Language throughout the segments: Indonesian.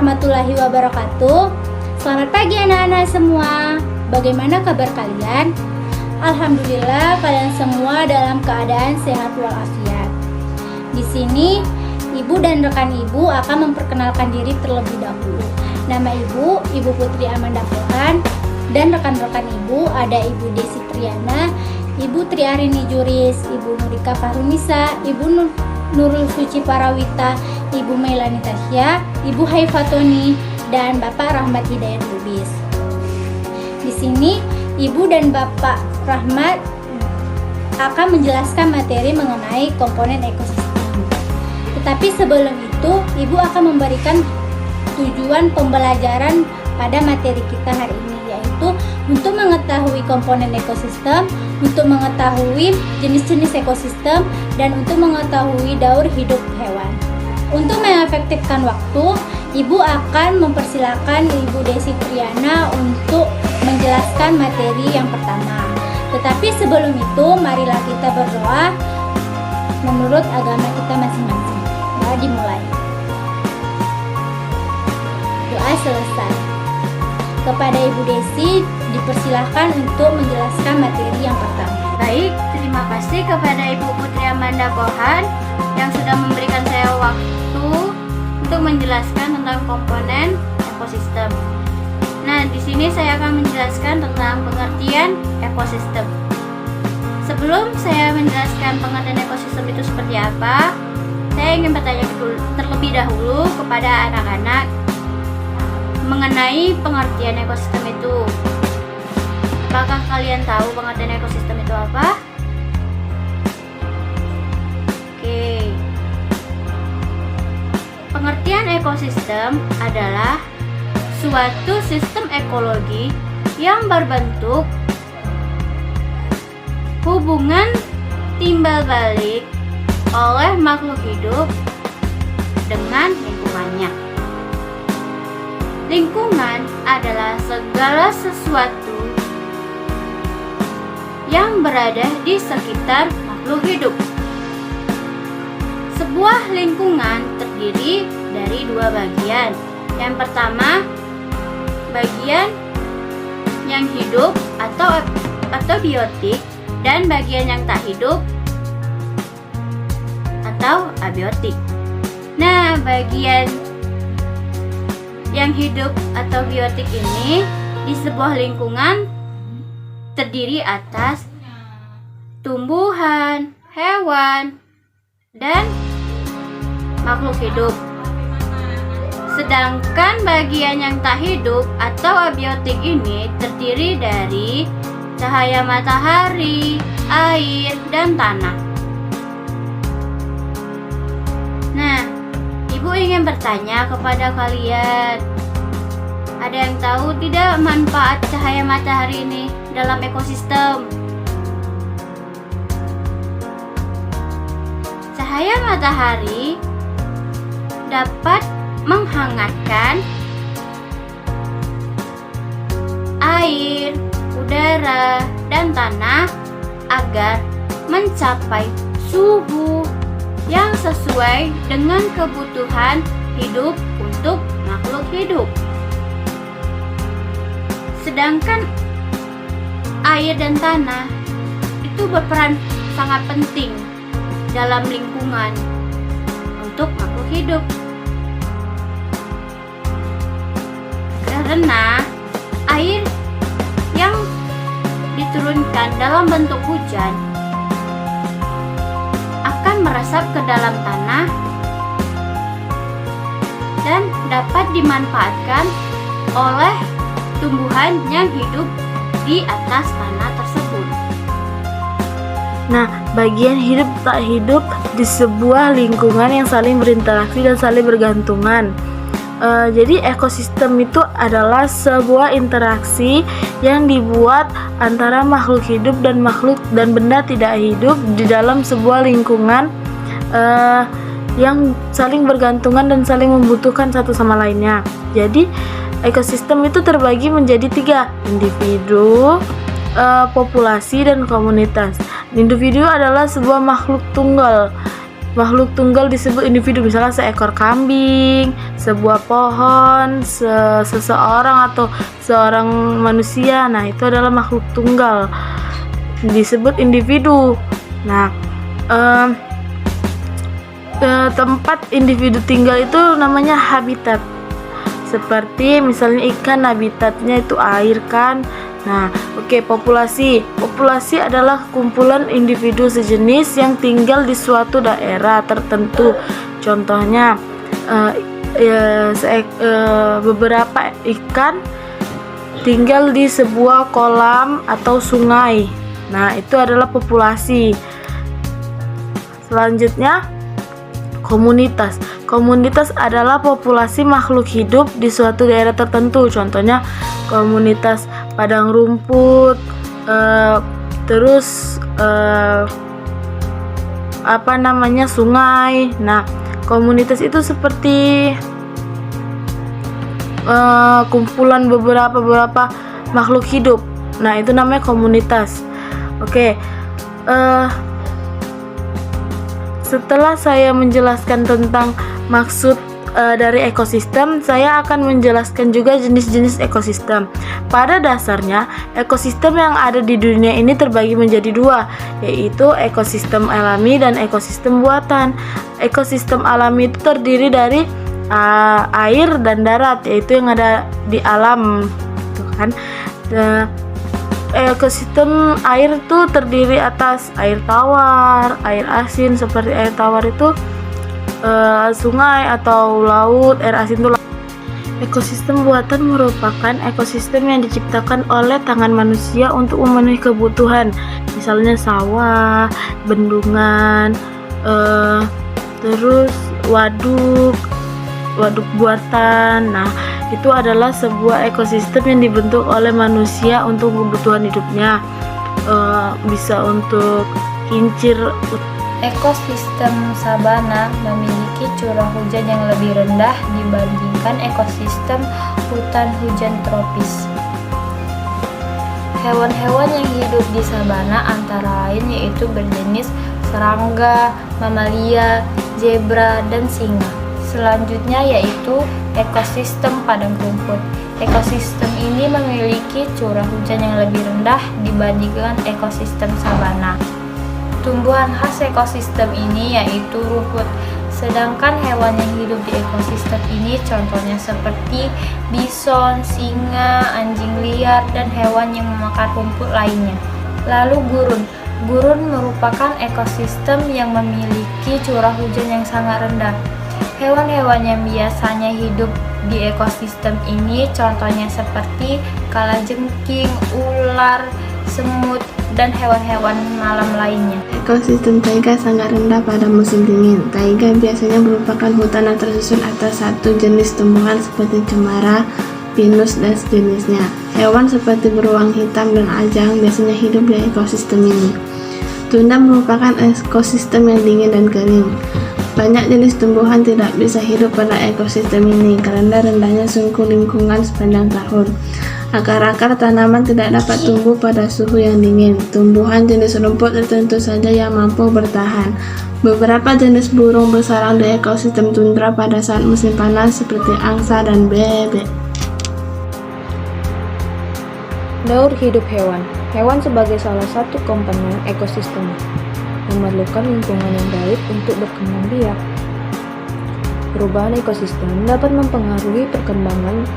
warahmatullahi wabarakatuh. Selamat pagi anak-anak semua. Bagaimana kabar kalian? Alhamdulillah kalian semua dalam keadaan sehat walafiat. Di sini Ibu dan rekan Ibu akan memperkenalkan diri terlebih dahulu. Nama Ibu Putri Amanda Pohan, dan rekan-rekan Ibu ada Ibu Desi Triana, Ibu Triarini Juris, Ibu Nurika Fahrunisa, Ibu Nurul Suci Parawita, Ibu Mailani Tasya, Ibu Haifatoni, dan Bapak Rahmat Hidayat Lubis. Di sini Ibu dan Bapak Rahmat akan menjelaskan materi mengenai komponen ekosistem. Tetapi sebelum itu, Ibu akan memberikan tujuan pembelajaran pada materi kita hari ini, yaitu untuk mengetahui komponen ekosistem, untuk mengetahui jenis-jenis ekosistem, dan untuk mengetahui daur hidup hewan. Untuk mengefektifkan waktu, Ibu akan mempersilakan Ibu Desi Triana untuk menjelaskan materi yang pertama. Tetapi sebelum itu, marilah kita berdoa menurut agama kita masing-masing. Mari dimulai. Doa selesai. Kepada Ibu Desi dipersilahkan untuk menjelaskan materi yang pertama. Baik, terima kasih kepada Ibu Putri Amanda Pohan yang sudah memberikan saya waktu untuk menjelaskan tentang komponen ekosistem. Nah, di sini saya akan menjelaskan tentang pengertian ekosistem. Sebelum saya menjelaskan pengertian ekosistem itu seperti apa, saya ingin bertanya terlebih dahulu kepada anak-anak mengenai pengertian ekosistem itu. Apakah kalian tahu pengertian ekosistem itu apa? Oke. Pengertian ekosistem adalah suatu sistem ekologi yang berbentuk hubungan timbal balik oleh makhluk hidup dengan lingkungannya. Lingkungan adalah segala sesuatu yang berada di sekitar makhluk hidup. Sebuah lingkungan terdiri dari dua bagian. Yang pertama, bagian yang hidup atau biotik, dan bagian yang tak hidup atau abiotik. Nah, bagian yang hidup atau biotik ini di sebuah lingkungan terdiri atas tumbuhan, hewan, dan makhluk hidup. Sedangkan bagian yang tak hidup atau abiotik ini terdiri dari cahaya matahari, air, dan tanah. Nah, Ibu ingin bertanya kepada kalian, ada yang tahu tidak manfaat cahaya matahari ini dalam ekosistem? Cahaya matahari dapat menghangatkan air, udara, dan tanah agar mencapai suhu yang sesuai dengan kebutuhan hidup untuk makhluk hidup. Sedangkan air dan tanah itu berperan sangat penting dalam lingkungan untuk makhluk hidup. Karena air yang diturunkan dalam bentuk hujan akan meresap ke dalam tanah dan dapat dimanfaatkan oleh tumbuhan yang hidup di atas tanah tersebut. Nah, bagian hidup tak hidup di sebuah lingkungan yang saling berinteraksi dan saling bergantungan. Jadi ekosistem itu adalah sebuah interaksi yang dibuat antara makhluk hidup dan benda tidak hidup di dalam sebuah lingkungan yang saling bergantungan dan saling membutuhkan satu sama lainnya. Jadi ekosistem itu terbagi menjadi 3, individu, populasi, dan komunitas. Individu adalah sebuah makhluk tunggal makhluk tunggal disebut individu, misalnya seekor kambing, sebuah pohon, seseorang atau seorang manusia. Nah, itu adalah makhluk tunggal, disebut individu. Nah, tempat individu tinggal itu namanya habitat. Seperti misalnya ikan, habitatnya itu air kan. Nah, populasi. Populasi adalah kumpulan individu sejenis yang tinggal di suatu daerah tertentu. Contohnya, beberapa ikan tinggal di sebuah kolam atau sungai. Nah, itu adalah populasi. Selanjutnya, komunitas. Komunitas adalah populasi makhluk hidup di suatu daerah tertentu. Contohnya komunitas padang rumput, sungai. Nah, komunitas itu seperti kumpulan beberapa makhluk hidup. Nah, itu namanya komunitas. Setelah saya menjelaskan tentang maksud dari ekosistem, saya akan menjelaskan juga jenis-jenis ekosistem. Pada dasarnya, ekosistem yang ada di dunia ini terbagi menjadi dua, yaitu ekosistem alami dan ekosistem buatan. Ekosistem alami itu terdiri dari air dan darat, yaitu yang ada di alam, gitu kan. Ekosistem air itu terdiri atas air tawar, air asin. Seperti air tawar itu sungai atau laut, air asin itu laut. Ekosistem buatan merupakan ekosistem yang diciptakan oleh tangan manusia untuk memenuhi kebutuhan, misalnya sawah, bendungan, terus waduk buatan. Nah, itu adalah sebuah ekosistem yang dibentuk oleh manusia untuk kebutuhan hidupnya, bisa untuk kincir. Ekosistem sabana memiliki curah hujan yang lebih rendah dibandingkan ekosistem hutan hujan tropis. Hewan-hewan yang hidup di sabana antara lain yaitu berjenis serangga, mamalia, zebra, dan singa. Selanjutnya yaitu ekosistem padang rumput. Ekosistem ini memiliki curah hujan yang lebih rendah dibandingkan ekosistem sabana. Tumbuhan khas ekosistem ini yaitu rumput. Sedangkan hewan yang hidup di ekosistem ini contohnya seperti bison, singa, anjing liar, dan hewan yang memakan rumput lainnya. Lalu gurun. Gurun merupakan ekosistem yang memiliki curah hujan yang sangat rendah. Hewan-hewan yang biasanya hidup di ekosistem ini contohnya seperti kalajengking, ular, semut, dan hewan-hewan malam lainnya. Ekosistem taiga sangat rendah pada musim dingin. Taiga biasanya merupakan hutan yang tersusun atas satu jenis tumbuhan seperti cemara, pinus, dan sejenisnya. Hewan seperti beruang hitam dan ajang biasanya hidup di ekosistem ini. Tunda merupakan ekosistem yang dingin dan kering. Banyak jenis tumbuhan tidak bisa hidup pada ekosistem ini karena rendahnya suhu lingkungan sepanjang tahun. Akar-akar tanaman tidak dapat tumbuh pada suhu yang dingin. Tumbuhan jenis rumput tertentu saja yang mampu bertahan. Beberapa jenis burung bersarang di ekosistem tundra pada saat musim panas seperti angsa dan bebek. Daur hidup hewan. Hewan sebagai salah satu komponen ekosistem memerlukan lingkungan yang baik untuk berkembang biak. Perubahan ekosistem dapat mempengaruhi perkembangan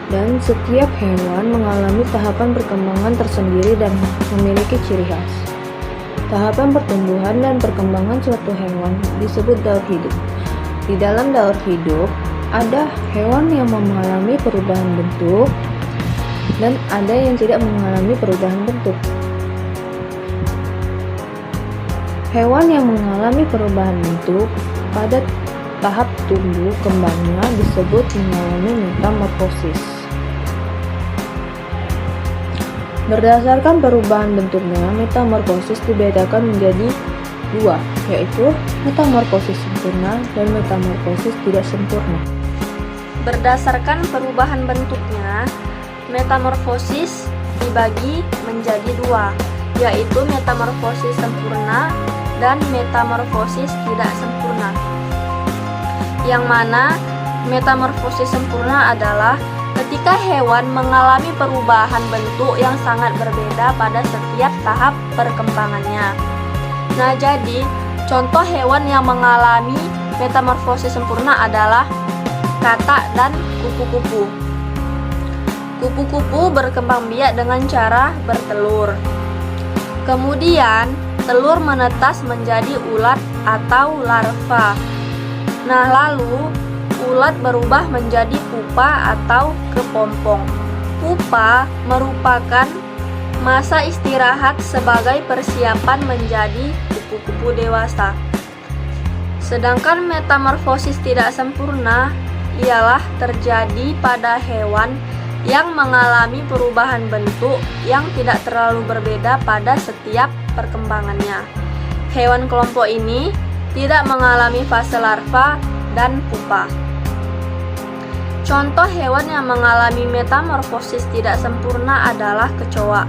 dan setiap hewan mengalami tahapan perkembangan tersendiri dan memiliki ciri khas. Tahapan pertumbuhan dan perkembangan suatu hewan disebut daur hidup. Di dalam daur hidup, ada hewan yang mengalami perubahan bentuk dan ada yang tidak mengalami perubahan bentuk. Hewan yang mengalami perubahan bentuk pada tahap tumbuh kembangnya disebut mengalami metamorfosis. Berdasarkan perubahan bentuknya, metamorfosis dibedakan menjadi dua, yaitu metamorfosis sempurna dan metamorfosis tidak sempurna. Berdasarkan perubahan bentuknya, metamorfosis dibagi menjadi dua, yaitu metamorfosis sempurna dan metamorfosis tidak sempurna. Yang mana metamorfosis sempurna adalah ketika hewan mengalami perubahan bentuk yang sangat berbeda pada setiap tahap perkembangannya. Nah, jadi contoh hewan yang mengalami metamorfosis sempurna adalah katak dan kupu-kupu. Kupu-kupu berkembang biak dengan cara bertelur. Kemudian, telur menetas menjadi ulat atau larva. Nah, lalu ulat berubah menjadi pupa atau kepompong. Pupa merupakan masa istirahat sebagai persiapan menjadi kupu-kupu dewasa. Sedangkan metamorfosis tidak sempurna ialah terjadi pada hewan yang mengalami perubahan bentuk yang tidak terlalu berbeda pada setiap perkembangannya. Hewan kelompok ini tidak mengalami fase larva dan pupa. Contoh hewan yang mengalami metamorfosis tidak sempurna adalah kecoa.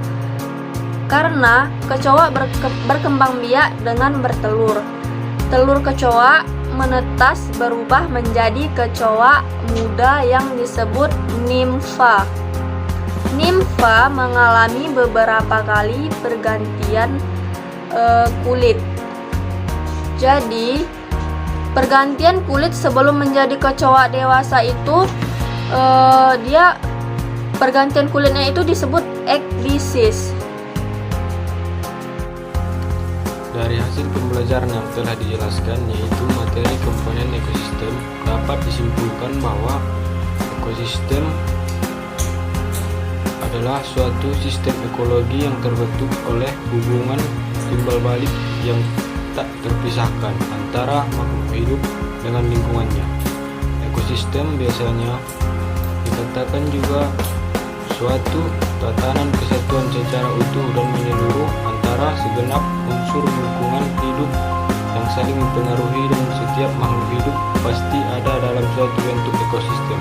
Karena kecoa berkembang biak dengan bertelur. Telur kecoa menetas berubah menjadi kecoa muda yang disebut nimfa. Nimfa mengalami beberapa kali pergantian kulit. Jadi, pergantian kulit sebelum menjadi kecoa dewasa itu dia pergantian kulitnya itu disebut ekdisis. Dari hasil pembelajaran yang telah dijelaskan, yaitu materi komponen ekosistem, dapat disimpulkan bahwa ekosistem adalah suatu sistem ekologi yang terbentuk oleh hubungan timbal balik yang tak terpisahkan antara makhluk hidup dengan lingkungannya. Ekosistem biasanya dikatakan juga suatu tatanan kesatuan secara utuh dan menyeluruh antara segenap unsur lingkungan hidup yang saling mempengaruhi, dan setiap makhluk hidup pasti ada dalam suatu bentuk ekosistem.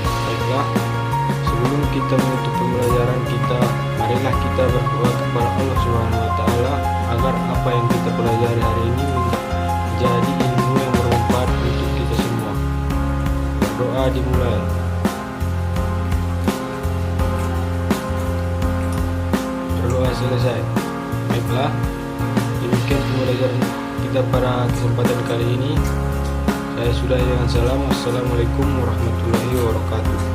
Baiklah, sebelum kita menutup pembelajaran kita, marilah kita berdoa kepada Allah Subhanahu wa Ta'ala agar apa yang kita pelajari hari ini menjadi ilmu yang bermanfaat untuk kita semua. Berdoa dimulai. Berdoa selesai. Baiklah, demikian pembelajaran kita pada kesempatan kali ini. Saya sudahi dengan salam. Wassalamualaikum warahmatullahi wabarakatuh.